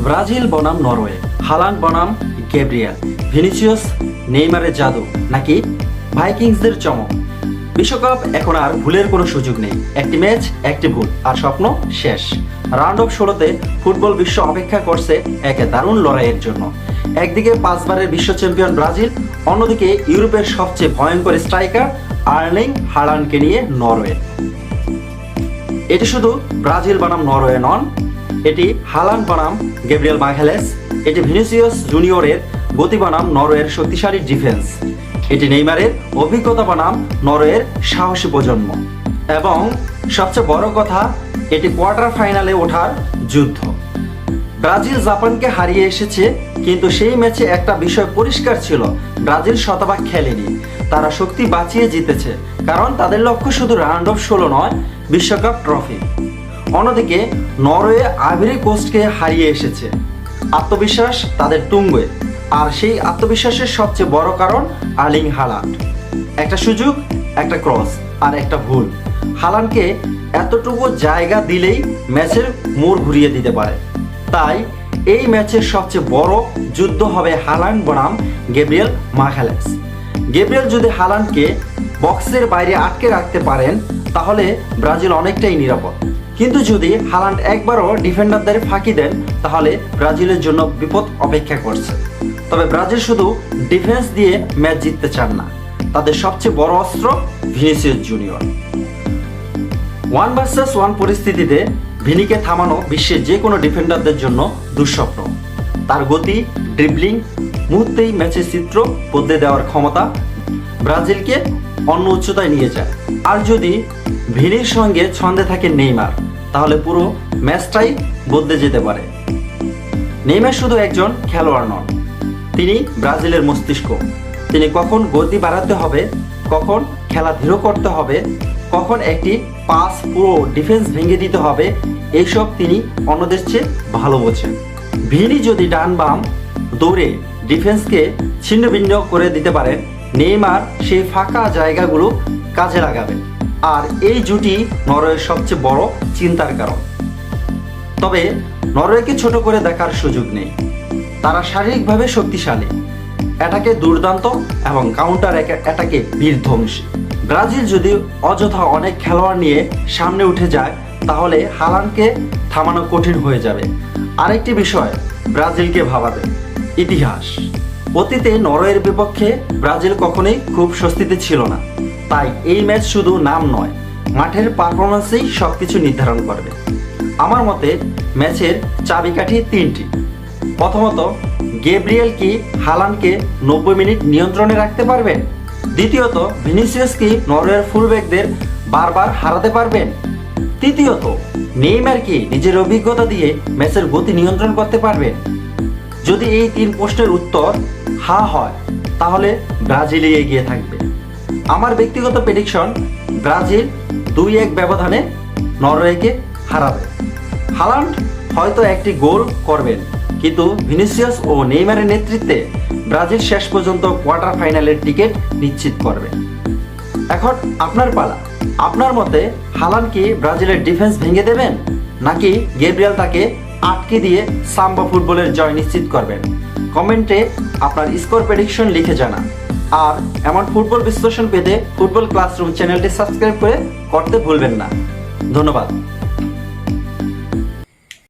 Brazil বনাম Norway, Haaland বনাম Gabriel, Vinicius নেইমারের জাদু নাকি ভাইকিংসদের চমক? বিশ্বকাপ এখন আর ভুলের কোনো সুযোগ নেই। একটি ম্যাচ, একটি ভুল আর স্বপ্ন শেষ। রাউন্ড অফ 16-তে ফুটবল বিশ্ব অপেক্ষা করছে এক দারুণ লড়াইয়ের জন্য। একদিকে 5 বারের বিশ্ব চ্যাম্পিয়ন ব্রাজিল, অন্যদিকে ইউরোপের সবচেয়ে ভয়ঙ্কর স্ট্রাইকার আর্লিং হালান্ডকে নিয়ে নরওয়ে। এটি শুধু ব্রাজিল বনাম নরওয়ে নন, এটি হালান্ড বনাম গ্যাব্রিয়েল মাগালেস, এটি ভিনিসিয়াস জুনিয়রের গতি বনাম নরওয়ের শক্তিশালী ডিফেন্স, এটি নেইমারের অভিজ্ঞতা বনাম নরওয়ের সাহসী প্রজন্ম, এবং সবচেয়ে বড় কথা, এটি কোয়ার্টার ফাইনালে ওঠার যুদ্ধ। ব্রাজিল জাপানকে হারিয়ে এসেছে, কিন্তু সেই ম্যাচে একটা বিষয় পরিষ্কার ছিল, ব্রাজিল শতভাগ খেলেনি। তারা শক্তি বাঁচিয়ে জিতেছে, কারণ তাদের লক্ষ্য শুধু রাউন্ড অফ 16 নয়, বিশ্বকাপ ট্রফি। অন্যদিকে নরওয়ে আইভরি কোস্টকে হারিয়ে এসেছে, আত্মবিশ্বাস তাদের তুঙ্গে, আর সেই আত্মবিশ্বাসের সবচেয়ে বড় কারণ আর্লিং হালান্ড। একটা সুযোগ, একটা ক্রস আর একটা ভুল, হালান্ডকে এতটুকু জায়গা দিলেই ম্যাচের মোড় ঘুরিয়ে দিতে পারে। তাই এই ম্যাচের সবচেয়ে বড় যুদ্ধ হবে হালান্ড বনাম গ্যাব্রিয়েল মাগালেস। গ্যাব্রিয়েল যদি হালান্ডকে বক্সের বাইরে আটকে রাখতে পারেন, তাহলে ব্রাজিল অনেকটাই নিরাপদ। কিন্তু যদি হালান্ড একবারও ডিফেন্ডারদের ফাঁকি দেন, তাহলে ব্রাজিলের জন্য বিপদ অপেক্ষা করছে। তবে ব্রাজিল শুধু ডিফেন্স দিয়ে ম্যাচ জিততে চান না, তাদের সবচেয়ে বড় অস্ত্র ভিনিসিয়াস জুনিয়র। 1 ভার্সেস 1 পরিস্থিতিতে ভিনিকে থামানো বিশ্বের যে কোনো ডিফেন্ডারদের জন্য দুঃস্বপ্ন। তার গতি, ড্রিবলিং, মুহূর্তেই ম্যাচের চিত্র বদলে দেওয়ার ক্ষমতা ব্রাজিলকে অন্য উচ্চতায় নিয়ে যায়। আর যদি ভিনির সঙ্গে ছন্দে থাকে নেইমার, তাহলে পুরো ম্যাচটাই বদলে যেতে পারে। নেইমার শুধু একজন খেলোয়াড় নন, তিনি ব্রাজিলের মস্তিষ্ক। তিনি কখন গতি বাড়াতে হবে, কখন খেলা ধীর করতে হবে, কখন একটি পাস পুরো ডিফেন্স ভেঙে দিতে হবে, এইসব তিনি অন্যদের চেয়ে ভালো বোঝেন। ভিনি যদি ডান বাম দৌড়ে ডিফেন্সকে ছিন্ন ভিন্ন করে দিতে পারেন, নেইমার সেই ফাঁকা জায়গাগুলো কাজে লাগাবেন। আর এই জুটি নরওয়ের সবচেয়ে বড় চিন্তার কারণ। তবে নরওয়েকে ছোট করে দেখার সুযোগ নেই। তারা শারীরিকভাবে শক্তিশালী, অ্যাটাকে দুর্দান্ত এবং কাউন্টার অ্যাটাকে বীরধ্বংসী। ব্রাজিল যদি অযথা অনেক খেলোয়াড় নিয়ে সামনে উঠে যায়, তাহলে হালান্ডকে থামানো কঠিন হয়ে যাবে। আরেকটি বিষয় ব্রাজিলকে ভাবাবে, ইতিহাস। অতীতে নরওয়ের বিপক্ষে ব্রাজিল কখনোই খুব স্বস্তিতে ছিল না। তাই এই ম্যাচ শুধু নাম নয়, মাঠের পারফরমেন্সেই সবকিছু নির্ধারণ করবে। আমার মতে ম্যাচের চাবিকাঠি 3টি। প্রথমত, গ্যাব্রিয়েল কি হালান্ডকে 90 মিনিট নিয়ন্ত্রণে রাখতে পারবেন? দ্বিতীয়ত, ভিনিসিয়াস কি নরওয়ের ফুলব্যাকদের বারবার হারাতে পারবেন? তৃতীয়ত, নেইমার কি নিজের অভিজ্ঞতা দিয়ে ম্যাচের গতি নিয়ন্ত্রণ করতে পারবেন? যদি এই 3 প্রশ্নের উত্তর হ্যাঁ হয়, তাহলে ব্রাজিলই এগিয়ে থাকবে। আমার ব্যক্তিগত প্রেডিকশন, ব্রাজিল 2-1 ব্যবধানে নরওয়েকে হারাবে। হালান্ড হয়তো একটি গোল করবেন, কিন্তু ভিনিসিয়াস ও নেইমারের নেতৃত্বে ব্রাজিল শেষ পর্যন্ত কোয়ার্টার ফাইনালের টিকিট নিশ্চিত করবে। এখন আপনার পালা। আপনার মতে হালান্ড কি ব্রাজিলের ডিফেন্স ভেঙে দেবেন, নাকি গ্যাব্রিয়েল তাকে আটকে দিয়ে সাম্বা ফুটবলের জয় নিশ্চিত করবেন? কমেন্টে আপনার স্কোর প্রেডিকশন লিখে জানান। আর এমন ফুটবল বিশ্লেষণ পেতে ফুটবল ক্লাসরুম চ্যানেলটি সাবস্ক্রাইব করতে ভুলবেন না। ধন্যবাদ।